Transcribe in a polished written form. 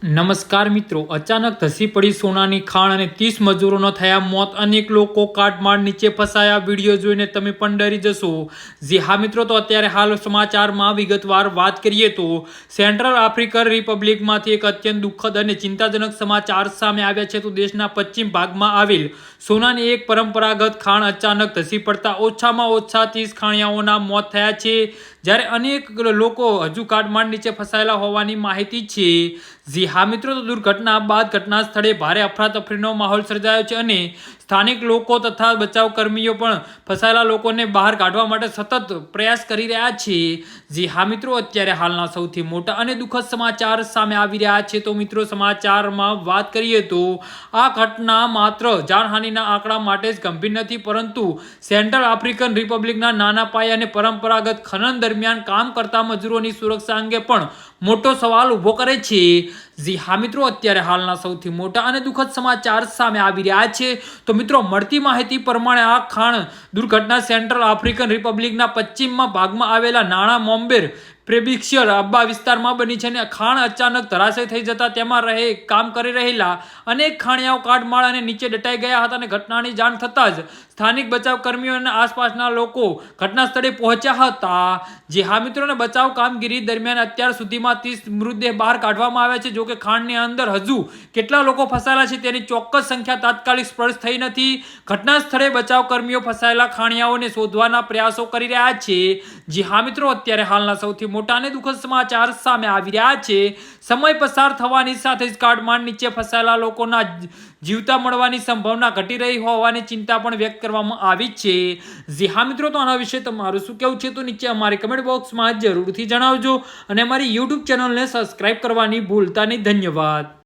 નમસ્કાર મિત્રો, અચાનક ધસી પડી સોનાની ખાણ અને 30 મજૂરોનો થયા મોત, અનેક લોકો કાટમાળ નીચે ફસાયા। વિડીયો જોઈને તમે પણ ડરી જશો। જી હા મિત્રો, તો અત્યારે હાલ સમાચારમાં વિગતવાર વાત કરીએ તો સેન્ટ્રલ આફ્રિકન રિપબ્લિકમાંથી એક અત્યંત દુઃખદ અને ચિંતાજનક સમાચાર સામે આવ્યા છે। તો દેશના પશ્ચિમ ભાગમાં આવેલ સોનાની એક પરંપરાગત ખાણ અચાનક ધસી પડતા ઓછામાં ઓછા 30 ખાણિયાઓના મોત થયા છે, જ્યારે અનેક લોકો હજુ કાટમાળ નીચે ફસાયેલા હોવાની માહિતી છે। જી હા મિત્રો, તો દુર્ઘટના બાદ ઘટના સ્થળે ભારે અફરાતફરીનો માહોલ સર્જાયો છે અને સ્થાનિક લોકો તથા બચાવ કર્મીઓ પણ ફસાયેલા લોકોને બહાર કાઢવા માટે સતત પ્રયાસ કરી રહ્યા છે। જી હા મિત્રો, અત્યારે હાલના સૌથી મોટા અને દુઃખદ સમાચાર સામે આવી રહ્યા છે। તો મિત્રો, સમાચારમાં વાત કરીએ તો આ ઘટના માત્ર જાનહાનિના આંકડા માટે જ ગંભીર નથી, પરંતુ સેન્ટ્રલ આફ્રિકન રિપબ્લિકના નાના પાયે અને પરંપરાગત ખનન દરમિયાન કામ કરતા મજૂરોની સુરક્ષા અંગે પણ મોટો સવાલ ઊભો કરે છે। જી હા મિત્રો, અત્યારે હાલના સૌથી મોટા અને દુઃખદ સમાચાર સામે આવી રહ્યા છે। તો મિત્રો, મળતી માહિતી પ્રમાણે આ ખાણ દુર્ઘટના સેન્ટ્રલ આફ્રિકન રિપબ્લિકના પશ્ચિમમાં ભાગમાં આવેલા નાણા મોમ્બેર પ્રેબિક્સિયર અબ્બા વિસ્તારમાં બની છે અને ખાણ અચાનક ધરાશય થઈ જતા તેમાં કામ કરી રહેલા અનેક ખાણિયાઓ કાટમાળ અને નીચે દટાઈ ગયા હતા અને ઘટનાની જાણ થતાં જ સ્થાનિક બચાવ કર્મીઓ અને આસપાસના લોકો ઘટના સ્થળે પહોંચ્યા હતા। જે હા મિત્રો, ને બચાવ કામગીરી દરમિયાન અત્યાર સુધીમાં 30 મૃતદેહ બહાર કાઢવામાં આવ્યા છે। જો કે ખાણની અંદર હજુ કેટલા લોકો ફસાયેલા છે તેની ચોક્કસ સંખ્યા તાત્કાલિક સ્પષ્ટ થઈ નથી। ઘટના સ્થળે બચાવ કર્મીઓ ફસાયેલા ખાણિયાઓને શોધવાના પ્રયાસો કરી રહ્યા છે। જી હા મિત્રો, અત્યારે હાલના સૌથી મોટા અને દુઃખદ સમાચાર સામે આવી રહ્યા છે। સમય પસાર થવાની સાથે જ કાટમાળ નીચે ફસાયેલા લોકોના જીવતા મળવાની સંભાવના ઘટી રહી હોવાની ચિંતા પણ વ્યક્ત કરવામાં આવી છે। જી હા મિત્રો, તો આના વિશે તમારું શું કહેવું છે તો નીચે અમારી કમેન્ટ બોક્સમાં જરૂરથી જણાવજો અને અમારી યુટ્યુબ ચેનલને સબસ્ક્રાઇબ કરવાની ભૂલતા નહીં। ધન્યવાદ।